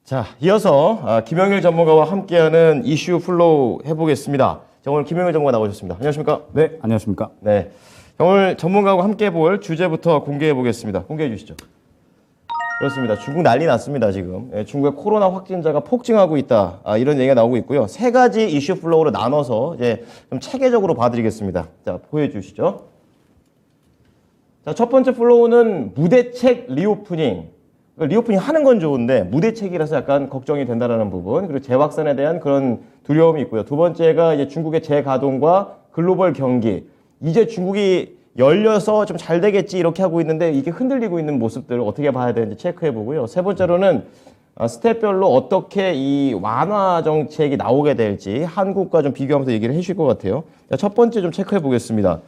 자, 이어서 김영일 전문가와 함께하는 이슈 플로우 해보겠습니다. 자, 오늘 김영일 전문가 나오셨습니다. 안녕하십니까? 네, 안녕하십니까? 네. 자, 오늘 전문가와 함께 볼 주제부터 공개해 보겠습니다. 공개해 주시죠. 그렇습니다. 중국 난리 났습니다, 지금. 예, 중국의 코로나 확진자가 폭증하고 있다. 이런 얘기가 나오고 있고요. 세 가지 이슈 플로우로 나눠서 이제 좀 체계적으로 봐드리겠습니다. 자, 보여주시죠. 자, 첫 번째 플로우는 무대책 리오프닝. 리오프닝 하는 건 좋은데 무대책이라서 약간 걱정이 된다라는 부분, 그리고 재확산에 대한 그런 두려움이 있고요. 두 번째가 이제 중국의 재가동과 글로벌 경기. 이제 중국이 열려서 좀 잘 되겠지 이렇게 하고 있는데 이게 흔들리고 있는 모습들을 어떻게 봐야 되는지 체크해 보고요. 세 번째로는 스텝별로 어떻게 이 완화 정책이 나오게 될지 한국과 좀 비교하면서 얘기를 해 주실 것 같아요. 자, 첫 번째 좀 체크해 보겠습니다.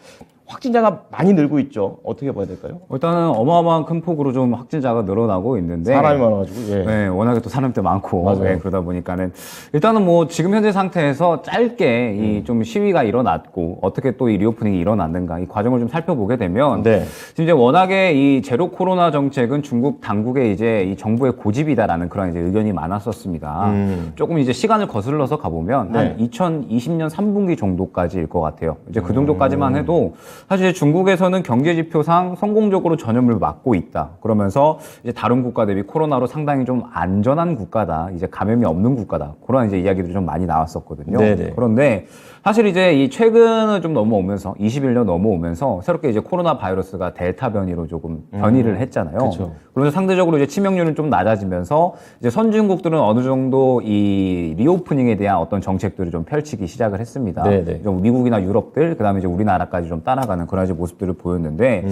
확진자가 많이 늘고 있죠. 어떻게 봐야 될까요? 일단은 어마어마한 큰 폭으로 좀 확진자가 늘어나고 있는데 사람이 많아가지고. 예. 네, 워낙에 또 사람도 많고 맞아요. 네, 그러다 보니까는 일단은 뭐 지금 현재 상태에서 짧게 이 좀 시위가 일어났고 어떻게 또 이 리오프닝이 일어났는가 이 과정을 좀 살펴보게 되면 네. 지금 이제 워낙에 이 제로 코로나 정책은 중국 당국의 이제 이 정부의 고집이다라는 그런 이제 의견이 많았었습니다. 조금 이제 시간을 거슬러서 가보면 네. 한 2020년 3분기 정도까지일 것 같아요. 이제 그 정도까지만 해도 사실 중국에서는 경제 지표상 성공적으로 전염을 막고 있다. 그러면서 이제 다른 국가 대비 코로나로 상당히 좀 안전한 국가다. 이제 감염이 없는 국가다. 그런 이제 이야기들이 좀 많이 나왔었거든요. 네네. 그런데 사실 이제 이 최근을 좀 넘어오면서 21년 넘어오면서 새롭게 이제 코로나 바이러스가 델타 변이로 조금 변이를 했잖아요. 그쵸. 그래서 상대적으로 이제 치명률은 좀 낮아지면서 이제 선진국들은 어느 정도 이 리오프닝에 대한 어떤 정책들을 좀 펼치기 시작을 했습니다. 네네. 좀 미국이나 유럽들, 그다음에 이제 우리나라까지 좀 따라가는 그런 이제 모습들을 보였는데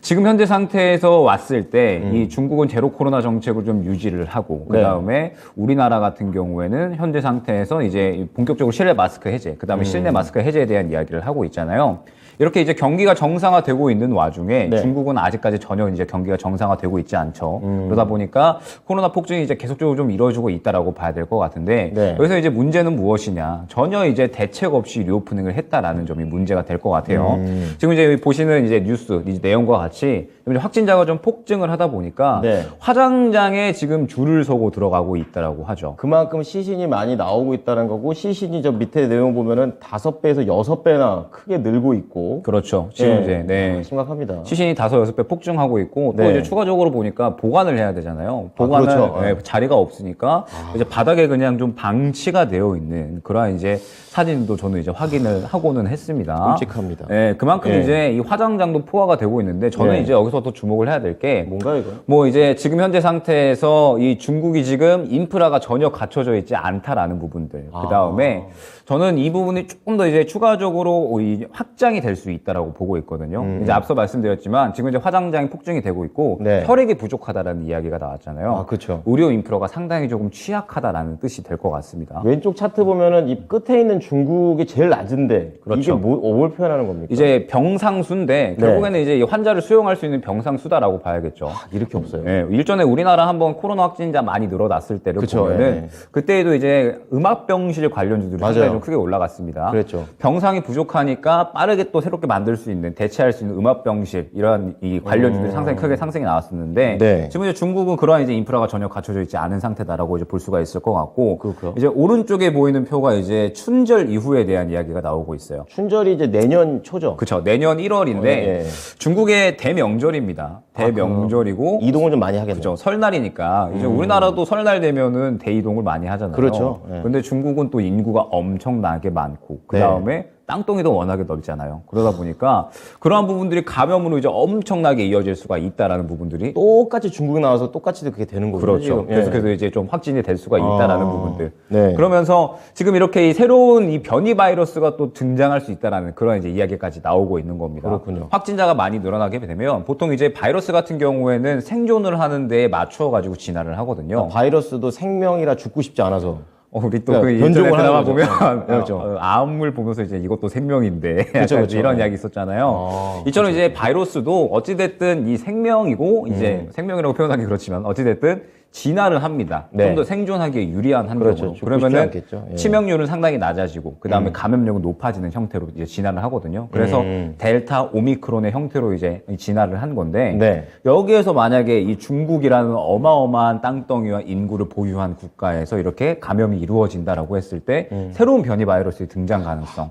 지금 현재 상태에서 왔을 때 이 중국은 제로 코로나 정책을 좀 유지를 하고 그다음에 우리나라 같은 경우에는 현재 상태에서 이제 본격적으로 실내 마스크 해제, 그다음에 실내 마스크 해제에 대한 이야기를 하고 있잖아요. 이렇게 이제 경기가 정상화되고 있는 와중에 네. 중국은 아직까지 전혀 이제 경기가 정상화되고 있지 않죠. 그러다 보니까 코로나 폭증이 이제 계속적으로 좀 이루어지고 있다라고 봐야 될 것 같은데 네. 여기서 이제 문제는 무엇이냐? 전혀 이제 대책 없이 리오프닝을 했다라는 점이 문제가 될 것 같아요. 지금 이제 보시는 이제 뉴스 이제 내용과 같이 확진자가 좀 폭증을 하다 보니까 네. 화장장에 지금 줄을 서고 들어가고 있다라고 하죠. 그만큼 시신이 많이 나오고 있다는 거고, 시신이 저 밑에 내용 보면은 5배에서 6배나 크게 늘고 있고. 그렇죠. 지금 예. 이제 네. 심각합니다. 시신이 5-6배 폭증하고 있고 또 네. 이제 추가적으로 보니까 보관을 해야 되잖아요. 보관은 그렇죠. 네, 자리가 없으니까 이제 바닥에 그냥 좀 방치가 되어 있는 그런 이제 사진도 저는 이제 확인을 하고는 했습니다. 끔찍합니다. 네, 그만큼 예. 이제 이 화장장도 포화가 되고 있는데 저는 네. 이제 여기서 더 주목을 해야 될 게 뭔가 이거? 뭐 이제 지금 현재 상태에서 이 중국이 지금 인프라가 전혀 갖춰져 있지 않다라는 부분들. 그 다음에 저는 이 부분이 조금 더 이제 추가적으로 이 확장이 될 수 있다라고 보고 있거든요. 이제 앞서 말씀드렸지만 지금 이제 화장장이 폭증이 되고 있고 네. 혈액이 부족하다라는 이야기가 나왔잖아요. 그렇죠. 의료 인프라가 상당히 조금 취약하다라는 뜻이 될 것 같습니다. 왼쪽 차트 보면은 이 끝에 있는 중국이 제일 낮은데 그렇죠. 이게 뭘 표현하는 겁니까? 이제 병상수인데 네. 결국에는 이제 이 환자를 수용할 수 있는 병상수다라고 봐야겠죠. 이렇게 없어요. 네, 일전에 우리나라 한번 코로나 확진자 많이 늘어났을 때를 그쵸, 보면은 예. 그때에도 이제 음압병실 관련주들이 맞아요. 상당히 좀 크게 올라갔습니다. 그랬죠. 병상이 부족하니까 빠르게 또 새롭게 만들 수 있는 대체할 수 있는 음압병실 이런 이 관련주들이 상당히 크게 상승이 나왔었는데 네. 지금 이제 중국은 그러한 이제 인프라가 전혀 갖춰져 있지 않은 상태다라고 이제 볼 수가 있을 것 같고 그렇고요. 이제 오른쪽에 보이는 표가 이제 춘절 이후에 대한 이야기가 나오고 있어요. 춘절이 이제 내년 초죠. 그렇죠. 내년 1월인데 예. 중국의 대명절입니다. 대명절이고 이동을 좀 많이 하겠네요. 그죠. 설날이니까 이제 우리나라도 설날 되면은 대이동을 많이 하잖아요. 그렇죠. 예. 근데 중국은 또 인구가 엄청나게 많고 그 다음에 땅덩이도 워낙에 넓잖아요. 그러다 보니까 그러한 부분들이 감염으로 이제 엄청나게 이어질 수가 있다라는 부분들이 똑같이 중국에 나와서 똑같이 그렇게 되는 거죠. 그렇죠. 지금. 그래서, 예. 그래서 이제 좀 확진이 될 수가 있다라는 부분들. 네. 그러면서 지금 이렇게 이 새로운 이 변이 바이러스가 또 등장할 수 있다라는 그런 이제 이야기까지 나오고 있는 겁니다. 그렇군요. 확진자가 많이 늘어나게 되면 보통 이제 바이러스 같은 경우에는 생존을 하는 데에 맞춰 가지고 진화를 하거든요. 바이러스도 생명이라 죽고 싶지 않아서. 우리 또 그러니까 그 변종을 인터넷 드라마 하는 거죠. 보면 그렇죠. 암을 보면서 이제 이것도 생명인데 그렇죠, 약간 그렇죠. 이런 이야기 있었잖아요. 이처럼 이제 바이러스도 어찌됐든 이 생명이고 이제 생명이라고 표현하기 그렇지만 어찌됐든 진화를 합니다. 네. 좀 더 생존하기에 유리한 환경으로. 그렇죠. 죽고 싶지 그러면은 않겠죠. 예. 치명률은 상당히 낮아지고 그 다음에 감염력은 높아지는 형태로 이제 진화를 하거든요. 그래서 델타, 오미크론의 형태로 이제 진화를 한 건데 네. 여기에서 만약에 이 중국이라는 어마어마한 땅덩이와 인구를 보유한 국가에서 이렇게 감염이 이루어진다라고 했을 때 새로운 변이 바이러스의 등장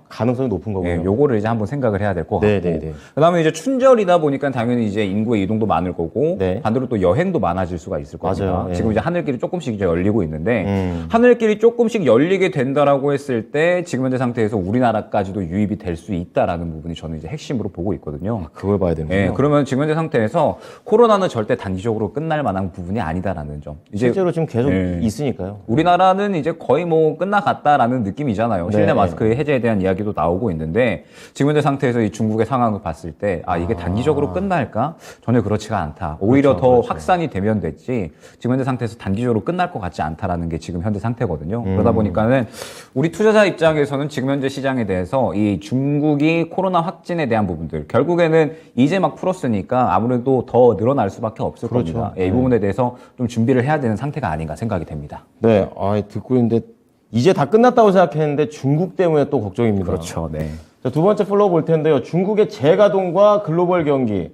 가능성이 높은 거고요. 예, 요거를 이제 한번 생각을 해야 될 것 같고. 네네네. 그다음에 이제 춘절이다 보니까 당연히 이제 인구의 이동도 많을 거고 네. 반대로 또 여행도 많아질 수가 있을 겁니다. 맞아요. 예. 지금 이제 하늘길이 조금씩 이제 열리고 있는데 하늘길이 조금씩 열리게 된다라고 했을 때 지금 현재 상태에서 우리나라까지도 유입이 될 수 있다라는 부분이 저는 이제 핵심으로 보고 있거든요. 그걸 봐야 되는군요. 예, 그러면 지금 현재 상태에서 코로나는 절대 단기적으로 끝날 만한 부분이 아니다라는 점. 이제 실제로 지금 계속 예. 있으니까요. 우리나라는 이제 거의 뭐 끝나갔다라는 느낌이잖아요. 실내 네. 마스크 해제에 대한 이야기도 나오고 있는데 지금 현재 상태에서 이 중국의 상황을 봤을 때 이게 단기적으로 끝날까? 전혀 그렇지가 않다. 오히려 그렇죠, 더 그렇죠. 확산이 되면 됐지 지금 현재 상태에서 단기적으로 끝날 것 같지 않다라는 게 지금 현재 상태거든요. 그러다 보니까는 우리 투자자 입장에서는 지금 현재 시장에 대해서 이 중국이 코로나 확진에 대한 부분들 결국에는 이제 막 풀었으니까 아무래도 더 늘어날 수밖에 없을 그렇죠. 겁니다. 이 부분에 대해서 좀 준비를 해야 되는 상태가 아닌가 생각이 됩니다. 네, 듣고 있는데 이제 다 끝났다고 생각했는데 중국 때문에 또 걱정입니다. 그렇죠. 네. 자, 두 번째 플로우 볼 텐데요. 중국의 재가동과 글로벌 경기.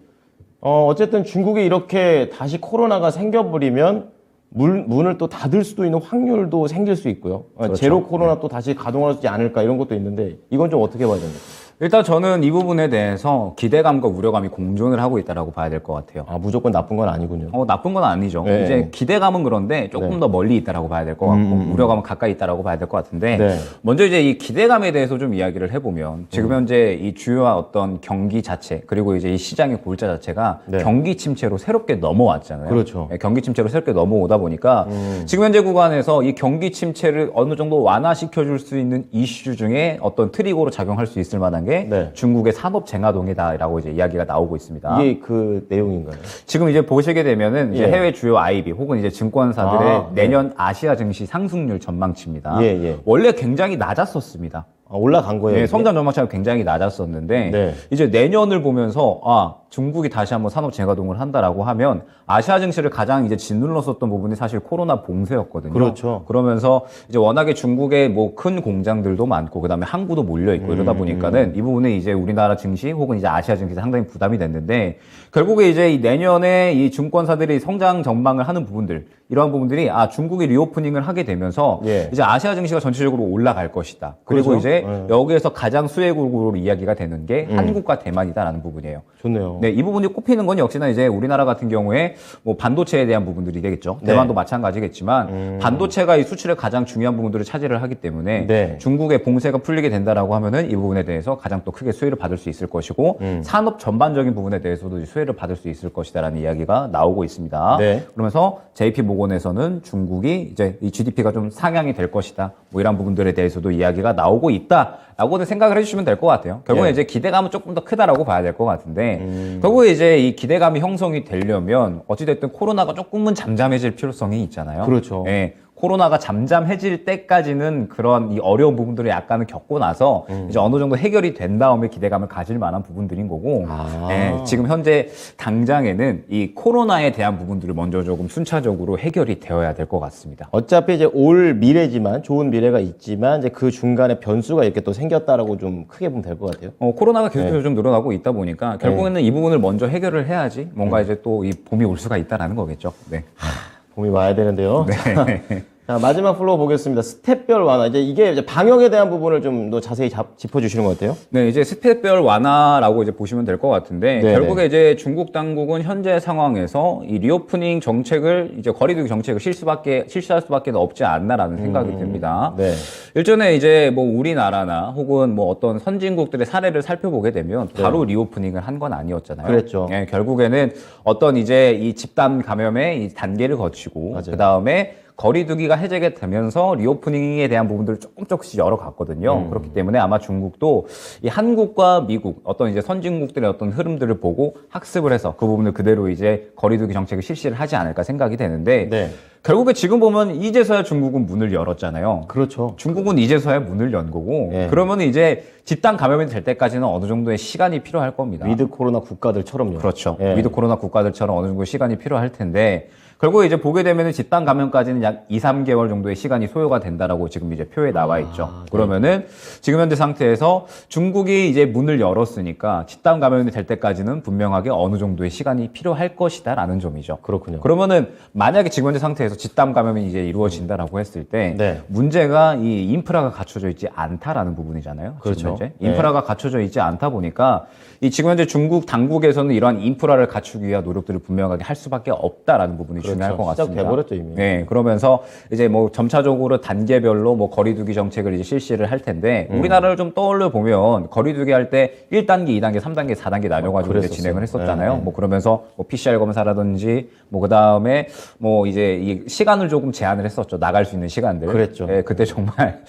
어쨌든 중국이 이렇게 다시 코로나가 생겨버리면 문을 또 닫을 수도 있는 확률도 생길 수 있고요. 그렇죠. 제로 코로나 또 다시 가동하지 않을까 이런 것도 있는데 이건 좀 어떻게 봐야 됩니까? 일단 저는 이 부분에 대해서 기대감과 우려감이 공존을 하고 있다라고 봐야 될 것 같아요. 무조건 나쁜 건 아니군요. 나쁜 건 아니죠. 네. 이제 기대감은 그런데 조금 네. 더 멀리 있다라고 봐야 될 것 같고 우려감은 가까이 있다라고 봐야 될 것 같은데 네. 먼저 이제 이 기대감에 대해서 좀 이야기를 해보면 지금 현재 이 주요한 어떤 경기 자체 그리고 이제 이 시장의 골자 자체가 네. 경기 침체로 새롭게 넘어왔잖아요. 그렇죠. 네, 경기 침체로 새롭게 넘어오다 보니까 지금 현재 구간에서 이 경기 침체를 어느 정도 완화시켜 줄 수 있는 이슈 중에 어떤 트리거로 작용할 수 있을 만한 게 네. 중국의 산업 쟁하동이다라고 이제 이야기가 나오고 있습니다. 이게 그 내용인가요? 지금 이제 보시게 되면은 이제 예. 해외 주요 IB 혹은 이제 증권사들의 네. 내년 아시아 증시 상승률 전망치입니다. 예, 예. 원래 굉장히 낮았었습니다. 올라간 거예요? 네, 이게? 성장 전망치가 굉장히 낮았었는데 네. 이제 내년을 보면서 중국이 다시 한번 산업 재가동을 한다라고 하면 아시아 증시를 가장 이제 짓눌렀었던 부분이 사실 코로나 봉쇄였거든요. 그렇죠. 그러면서 이제 워낙에 중국에 뭐 큰 공장들도 많고 그다음에 항구도 몰려 있고 이러다 보니까는 이 부분에 이제 우리나라 증시 혹은 이제 아시아 증시 상당히 부담이 됐는데 결국에 이제 이 내년에 이 증권사들이 성장 전망을 하는 부분들 이러한 부분들이 중국이 리오프닝을 하게 되면서 예. 이제 아시아 증시가 전체적으로 올라갈 것이다. 그리고 그렇죠. 이제 네. 여기에서 가장 수혜국으로 이야기가 되는 게 한국과 대만이다라는 부분이에요. 좋네요. 네, 이 부분이 꼽히는 건 역시나 이제 우리나라 같은 경우에 뭐 반도체에 대한 부분들이 되겠죠. 네. 대만도 마찬가지겠지만 반도체가 이 수출의 가장 중요한 부분들을 차지를 하기 때문에 네. 중국의 봉쇄가 풀리게 된다라고 하면은 이 부분에 대해서 가장 또 크게 수혜를 받을 수 있을 것이고 산업 전반적인 부분에 대해서도 수혜를 받을 수 있을 것이다라는 이야기가 나오고 있습니다. 네. 그러면서 JP 모건에서는 중국이 이제 이 GDP가 좀 상향이 될 것이다. 뭐 이런 부분들에 대해서도 이야기가 나오고 있다라고는 생각을 해주시면 될 것 같아요. 결국에 예. 이제 기대감은 조금 더 크다라고 봐야 될 것 같은데 결국에 이제 이 기대감이 형성이 되려면 어찌됐든 코로나가 조금은 잠잠해질 필요성이 있잖아요. 그렇죠. 예. 코로나가 잠잠해질 때까지는 그런 이 어려운 부분들을 약간은 겪고 나서 이제 어느 정도 해결이 된 다음에 기대감을 가질 만한 부분들인 거고 예, 지금 현재 당장에는 이 코로나에 대한 부분들을 먼저 조금 순차적으로 해결이 되어야 될 것 같습니다. 어차피 이제 올 미래지만 좋은 미래가 있지만 이제 그 중간에 변수가 이렇게 또 생겼다라고 좀 크게 보면 될 것 같아요. 코로나가 계속해서 좀 늘어나고 있다 보니까 결국에는 이 부분을 먼저 해결을 해야지 뭔가 이제 또 이 봄이 올 수가 있다라는 거겠죠. 네. 봄이 와야 되는데요. 자, 마지막 플로우 보겠습니다. 스텝별 완화. 이게 방역에 대한 부분을 좀 더 자세히 짚어주시는 것 같아요. 네, 이제 스텝별 완화라고 이제 보시면 될 것 같은데 네네. 결국에 이제 중국 당국은 현재 상황에서 이 리오프닝 정책을 이제 거리두기 정책을 실시할 수밖에 없지 않나라는 생각이 듭니다. 네. 일전에 이제 뭐 우리나라나 혹은 뭐 어떤 선진국들의 사례를 살펴보게 되면 바로 리오프닝을 한 건 아니었잖아요. 그랬죠. 예, 결국에는 어떤 이제 이 집단 감염의 이 단계를 거치고 맞아요. 그 다음에 거리두기가 해제가 되면서 리오프닝에 대한 부분들을 조금씩 열어갔거든요. 그렇기 때문에 아마 중국도 이 한국과 미국 어떤 이제 선진국들의 어떤 흐름들을 보고 학습을 해서 그 부분을 그대로 이제 거리두기 정책을 실시를 하지 않을까 생각이 되는데 네. 결국에 지금 보면 이제서야 중국은 문을 열었잖아요. 그렇죠. 중국은 이제서야 문을 연 거고 예. 그러면 이제 집단 감염이 될 때까지는 어느 정도의 시간이 필요할 겁니다. 위드 코로나 국가들처럼요. 그렇죠. 예. 위드 코로나 국가들처럼 어느 정도 시간이 필요할 텐데 결국에 이제 보게 되면은 집단 감염까지는 약 2, 3개월 정도의 시간이 소요가 된다라고 지금 이제 표에 나와 있죠. 네. 그러면은 지금 현재 상태에서 중국이 이제 문을 열었으니까 집단 감염이 될 때까지는 분명하게 어느 정도의 시간이 필요할 것이다라는 점이죠. 그렇군요. 그러면은 만약에 지금 현재 상태에서 집단 감염이 이제 이루어진다라고 했을 때 네. 문제가 이 인프라가 갖춰져 있지 않다라는 부분이잖아요. 그렇죠. 지금 현재. 네. 인프라가 갖춰져 있지 않다 보니까 이 지금 현재 중국 당국에서는 이러한 인프라를 갖추기 위한 노력들을 분명하게 할 수밖에 없다라는 부분이 중요할 것 같습니다. 시작돼버렸죠, 이미. 네, 그러면서 이제 뭐 점차적으로 단계별로 뭐 거리두기 정책을 이제 실시를 할 텐데 우리나라를 좀 떠올려 보면 거리두기 할 때 1단계, 2단계, 3단계, 4단계 나눠가지고 이제 그랬었어요. 진행을 했었잖아요. 네. 뭐 그러면서 뭐 PCR 검사라든지 뭐 그다음에 뭐 이제 이 시간을 조금 제한을 했었죠. 나갈 수 있는 시간들. 그랬죠. 예, 그때 정말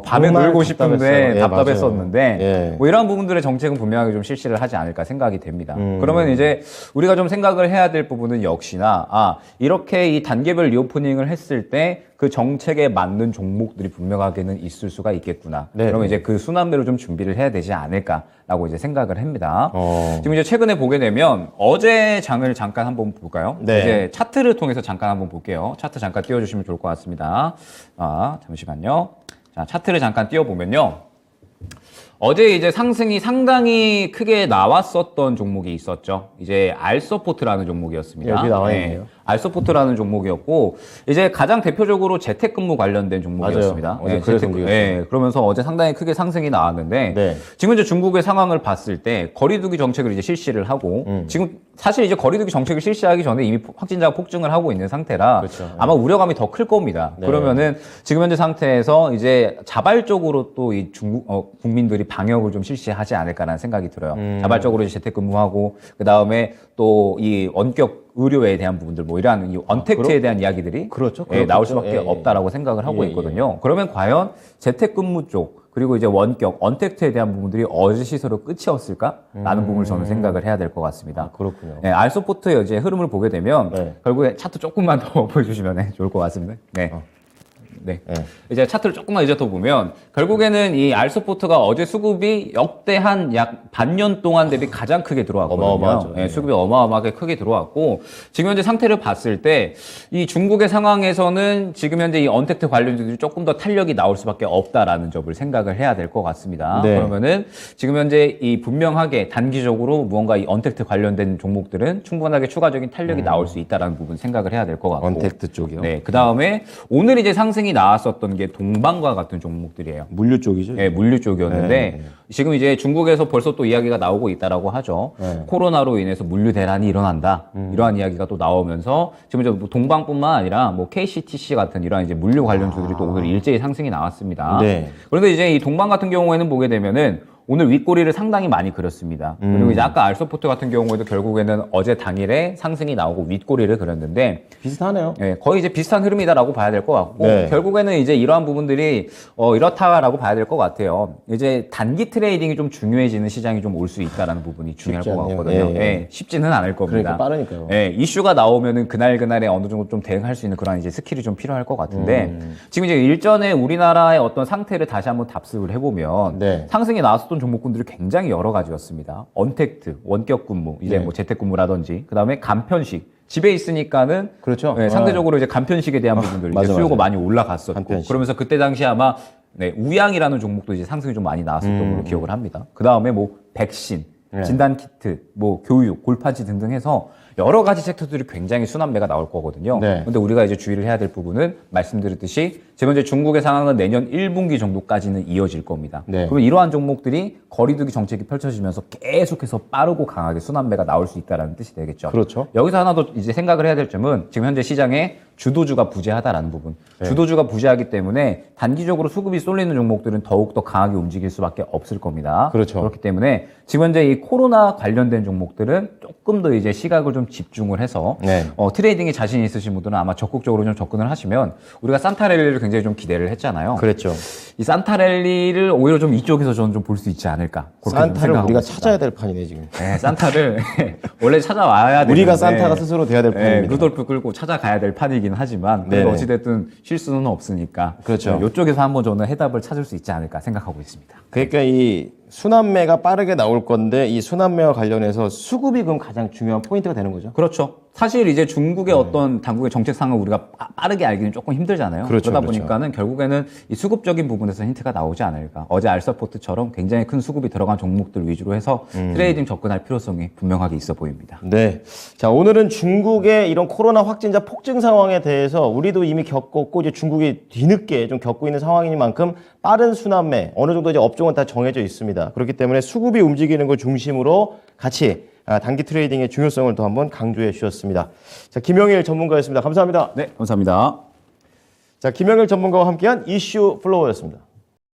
밤에 정말 놀고 답답했어요. 싶은데 예, 답답했었는데 맞아요. 예. 뭐 이러한 부분들의 정책은 분명하게 좀 실시를 하지 않을까 생각이 됩니다. 그러면 이제 우리가 좀 생각을 해야 될 부분은 역시나 이렇게 이 단계별 리오프닝을 했을 때 그 정책에 맞는 종목들이 분명하게는 있을 수가 있겠구나. 네. 그러면 이제 그 순환매로 좀 준비를 해야 되지 않을까라고 이제 생각을 합니다. 어. 지금 이제 최근에 보게 되면 어제 장을 잠깐 한번 볼까요? 네. 이제 차트를 통해서 잠깐 한번 볼게요. 차트 잠깐 띄워주시면 좋을 것 같습니다. 잠시만요. 자, 차트를 잠깐 띄워보면요. 어제 이제 상승이 상당히 크게 나왔었던 종목이 있었죠. 이제 알서포트라는 종목이었습니다. 여기 나와 있네요. 알서포트라는 종목이었고 이제 가장 대표적으로 재택근무 관련된 종목이었습니다. 맞아요. 어제 그래서 움직였어요. 네, 그러면서 어제 상당히 크게 상승이 나왔는데 네. 지금 이제 중국의 상황을 봤을 때 거리두기 정책을 이제 실시를 하고 지금 사실 이제 거리두기 정책을 실시하기 전에 이미 확진자가 폭증을 하고 있는 상태라 그렇죠. 아마 우려감이 더 클 겁니다. 네. 그러면은 지금 현재 상태에서 이제 자발적으로 또 이 중국 국민들이 방역을 좀 실시하지 않을까라는 생각이 들어요. 자발적으로 이제 재택근무하고 그 다음에 또 이 원격 의료에 대한 부분들 뭐 이러한 이 언택트에 대한 이야기들이 그렇죠. 나올 그렇겠죠. 수밖에 예, 예. 없다라고 생각을 하고 예, 있거든요. 그러면 과연 재택근무 쪽 그리고 이제 원격 언택트에 대한 부분들이 어제 시세로 끝이었을까라는 부분을 저는 생각을 해야 될 것 같습니다. 그렇군요. 네, 알소포트의 이제 흐름을 보게 되면 네. 결국에 차트 조금만 더 보여주시면 좋을 것 같습니다. 네. 네. 네. 이제 차트를 조금만 이제 더 보면 결국에는 이 알소포트가 어제 수급이 역대 한 약 반년 동안 대비 가장 크게 들어왔거든요. 어마어마하죠. 네, 수급이 어마어마하게 크게 들어왔고 지금 현재 상태를 봤을 때 이 중국의 상황에서는 지금 현재 이 언택트 관련주들이 조금 더 탄력이 나올 수밖에 없다라는 점을 생각을 해야 될 것 같습니다. 네. 그러면은 지금 현재 이 분명하게 단기적으로 무언가 이 언택트 관련된 종목들은 충분하게 추가적인 탄력이 나올 수 있다라는 부분 생각을 해야 될 것 같고. 언택트 쪽이요. 네, 그 다음에 오늘 이제 상승이 나왔었던 게 동방과 같은 종목들이에요. 물류 쪽이죠. 네, 물류 쪽이었는데 네. 지금 이제 중국에서 벌써 또 이야기가 나오고 있다라고 하죠. 네. 코로나로 인해서 물류 대란이 일어난다. 이러한 이야기가 또 나오면서 지금 이제 뭐 동방뿐만 아니라 뭐 KCTC 같은 이러한 이제 물류 관련주들이 또 오늘 일제히 상승이 나왔습니다. 네. 그런데 이제 이 동방 같은 경우에는 보게 되면은 오늘 윗꼬리를 상당히 많이 그렸습니다. 그리고 이제 아까 알소포트 같은 경우에도 결국에는 어제 당일에 상승이 나오고 윗꼬리를 그렸는데 비슷하네요. 예, 거의 이제 비슷한 흐름이다라고 봐야 될 것 같고 네. 결국에는 이제 이러한 부분들이 이렇다라고 봐야 될 것 같아요. 이제 단기 트레이딩이 좀 중요해지는 시장이 좀 올 수 있다라는 부분이 중요할 쉽지 것 않네요. 같거든요. 예, 예. 예, 쉽지는 않을 겁니다. 그러니까 빠르니까요. 예, 이슈가 나오면은 그날에 어느 정도 좀 대응할 수 있는 그런 이제 스킬이 좀 필요할 것 같은데 지금 이제 일전에 우리나라의 어떤 상태를 다시 한번 답습을 해보면 네. 상승이 나왔었던 종목군들이 굉장히 여러 가지였습니다. 언택트, 원격 근무, 이제 네. 뭐 재택근무라든지 그다음에 간편식. 집에 있으니까는 그렇죠. 네, 상대적으로 이제 간편식에 대한 부분들 맞아, 이제 수요가 맞아. 많이 올라갔었고 간편식. 그러면서 그때 당시 아마 네, 우양이라는 종목도 이제 상승이 좀 많이 나왔었던 걸로 기억을 합니다. 그 다음에 뭐 백신, 네. 진단 키트, 뭐 교육, 골판지 등등 해서 여러 가지 섹터들이 굉장히 순환매가 나올 거거든요. 네. 근데 우리가 이제 주의를 해야 될 부분은 말씀드렸듯이 지금 현재 중국의 상황은 내년 1분기 정도까지는 이어질 겁니다. 네. 그러면 이러한 종목들이 거리두기 정책이 펼쳐지면서 계속해서 빠르고 강하게 순환매가 나올 수 있다는 뜻이 되겠죠. 그렇죠. 여기서 하나 더 이제 생각을 해야 될 점은 지금 현재 시장에 주도주가 부재하다라는 부분. 주도주가 부재하기 때문에 단기적으로 수급이 쏠리는 종목들은 더욱더 강하게 움직일 수밖에 없을 겁니다. 그렇죠. 그렇기 때문에 지금 현재 이 코로나 관련된 종목들은 조금 더 이제 시각을 좀 집중을 해서 네. 트레이딩에 자신 있으신 분들은 아마 적극적으로 좀 접근을 하시면 우리가 산타랠리를 굉장히 좀 기대를 했잖아요. 그랬죠. 이 산타랠리를 오히려 좀 이쪽에서 저는 좀 볼 수 있지 않을까. 그렇게 좀 산타를 생각하고 우리가 있습니다. 찾아야 될 판이네 지금. 네, 산타를 원래 찾아와야 되는데 우리가 산타가 스스로 돼야 될 판입니다. 루돌프 끌고 찾아가야 될 판이긴 하지만 그래도 네네. 어찌됐든 쉴 수는 없으니까 그렇죠. 이쪽에서 한번 저는 해답을 찾을 수 있지 않을까 생각하고 있습니다. 그러니까 이 순환매가 빠르게 나올 건데 이 순환매와 관련해서 수급이 그럼 가장 중요한 포인트가 되는 거죠. 그렇죠. 사실 이제 중국의 어떤 당국의 정책상을 우리가 빠르게 알기는 조금 힘들잖아요. 그렇죠, 그러다 그렇죠. 보니까는 결국에는 이 수급적인 부분에서 힌트가 나오지 않을까. 어제 알서포트처럼 굉장히 큰 수급이 들어간 종목들 위주로 해서 트레이딩 접근할 필요성이 분명하게 있어 보입니다. 네. 자, 오늘은 중국의 이런 코로나 확진자 폭증 상황에 대해서 우리도 이미 겪었고 이제 중국이 뒤늦게 좀 겪고 있는 상황인 만큼 빠른 순환매 어느 정도 이제 업종은 다 정해져 있습니다. 그렇기 때문에 수급이 움직이는 걸 중심으로 같이 단기 트레이딩의 중요성을 또 한번 강조해 주셨습니다. 자, 김영일 전문가였습니다. 감사합니다. 네, 감사합니다. 자, 김영일 전문가와 함께한 이슈 플로어였습니다.